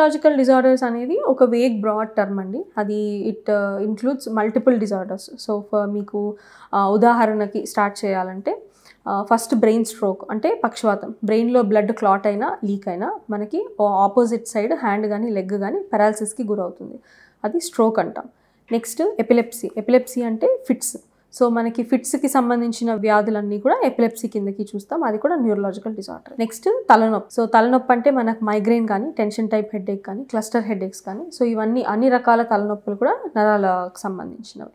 Neurological disorders అనేది ఒక vague broad term అండి. అది it includes multiple disorders. So మీకు ఉదాహరణకి స్టార్ట్ చేయాలంటే ఫస్ట్ బ్రెయిన్ స్ట్రోక్ అంటే పక్షవాతం. బ్రెయిన్లో బ్లడ్ క్లాట్ అయినా లీక్ అయినా మనకి ఆపోజిట్ సైడ్ హ్యాండ్ కానీ లెగ్ కానీ పెరాలసిస్కి గురవుతుంది. అది స్ట్రోక్ అంటాం. నెక్స్ట్ ఎపిలెప్సీ అంటే ఫిట్స్. సో మనకి ఫిట్స్కి సంబంధించిన వ్యాధులన్నీ కూడా ఎపిలెప్సీ కిందకి చూస్తాం. అది కూడా న్యూరలాజికల్ డిజార్డర్. నెక్స్ట్ తలనొప్పి. సో తలనొప్పి అంటే మనకు మైగ్రెయిన్ కానీ టెన్షన్ టైప్ హెడేక్ కానీ క్లస్టర్ హెడేక్స్ కానీ సో ఇవన్నీ అన్ని రకాల తలనొప్పులు కూడా నరాలకు సంబంధించినవి.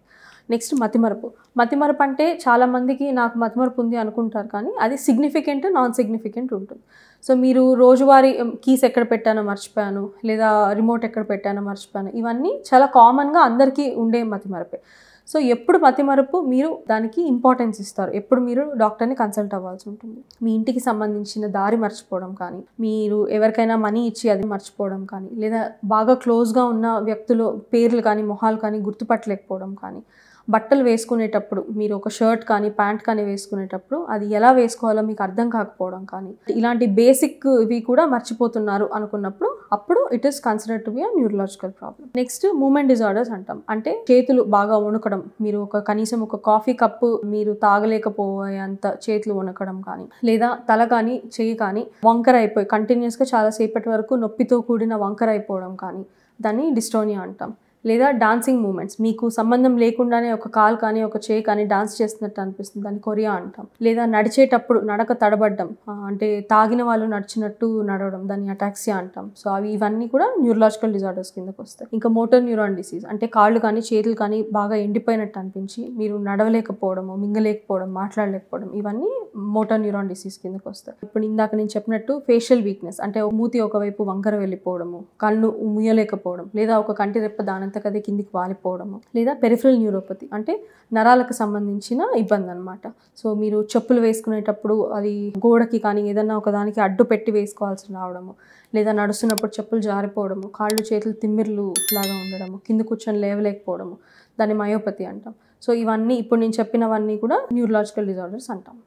నెక్స్ట్ మతిమరుపు అంటే చాలామందికి నాకు మతిమరుపు ఉంది అనుకుంటారు, కానీ అది సిగ్నిఫికెంట్ నాన్ సిగ్నిఫికెంట్ ఉంటుంది. సో మీరు రోజువారీ కీస్ ఎక్కడ పెట్టానో మర్చిపోయాను, లేదా రిమోట్ ఎక్కడ పెట్టానో మర్చిపోయాను, ఇవన్నీ చాలా కామన్గా అందరికీ ఉండే మతిమరుపే. సో ఎప్పుడు మతిమరుపు మీరు దానికి ఇంపార్టెన్స్ ఇస్తారు, ఎప్పుడు మీరు డాక్టర్ని కన్సల్ట్ అవ్వాల్సి ఉంటుంది. మీ ఇంటికి సంబంధించిన దారి మర్చిపోవడం కానీ, మీరు ఎవరికైనా మనీ ఇచ్చి అది మర్చిపోవడం కానీ, లేదా బాగా క్లోజ్గా ఉన్న వ్యక్తులు పేర్లు కానీ మొహాలు కానీ గుర్తుపట్టలేకపోవడం కానీ, బట్టలు వేసుకునేటప్పుడు మీరు ఒక షర్ట్ కానీ ప్యాంట్ కానీ వేసుకునేటప్పుడు అది ఎలా వేసుకోవాలో మీకు అర్థం కాకపోవడం కానీ, ఇలాంటి బేసిక్ ఇవి కూడా మర్చిపోతున్నారు అనుకున్నప్పుడు అప్పుడు it is considered to be a neurological problem. Next movement disorders అంటాం. అంటే చేతులు బాగా వణుకడం, మీరు కనీసం ఒక కాఫీ కప్పు మీరు తాగలేకపోయేంత చేతులు వణకడం కానీ, లేదా తల కానీ చెయ్యి కానీ వంకర అయిపోయి కంటిన్యూస్గా చాలాసేపటి వరకు నొప్పితో కూడిన వంకర అయిపోవడం కానీ దాన్ని డిస్టోనియా అంటాం. లేదా డాన్సింగ్ మూమెంట్స్, మీకు సంబంధం లేకుండానే ఒక కాలు కానీ ఒక చేయి కానీ డాన్స్ చేస్తున్నట్టు అనిపిస్తుంది, దాన్ని కొరియా అంటాం. లేదా నడిచేటప్పుడు నడక తడబడ్డం, అంటే తాగిన వాళ్ళు నడిచినట్టు నడవడం, దాన్ని అటాక్సియా అంటాం. సో ఇవన్నీ కూడా న్యూరలాజికల్ డిజార్డర్స్ కిందకు వస్తాయి. ఇంకా మోటార్ న్యూరాన్ డిసీజ్ అంటే కాళ్ళు కానీ చేతులు కానీ బాగా ఎండిపోయినట్టు అనిపించి మీరు నడవలేకపోవడము, మింగలేకపోవడం, మాట్లాడలేకపోవడం, ఇవన్నీ మోటార్ న్యూరాన్ డిసీజ్ కిందకు వస్తాయి. ఇప్పుడు ఇందాక నేను చెప్పినట్టు ఫేషియల్ వీక్నెస్ అంటే మూతి ఒకవైపు వంకర వెళ్ళిపోవడము, కళ్ళు ముయ్యలేకపోవడం, లేదా ఒక కంటి రెప్ప దానంతకదే కిందికి వాలిపోవడము, లేదా పెరిఫరల్ న్యూరోపతి అంటే నరాలకు సంబంధించిన ఇబ్బంది అనమాట. సో మీరు చెప్పులు వేసుకునేటప్పుడు అది గోడకి కానీ ఏదన్నా ఒకదానికి అడ్డు పెట్టి వేసుకోవాల్సి రావడము, లేదా నడుస్తున్నప్పుడు చెప్పులు జారిపోవడము, కాళ్ళు చేతులు తిమ్మిర్లు లాగా ఉండడము, కింద కూర్చొని లేవలేకపోవడము, దాన్ని మయోపతి అంటాం. సో ఇవన్నీ ఇప్పుడు నేను చెప్పినవన్నీ కూడా న్యూరలాజికల్ డిజార్డర్స్ అంటాం.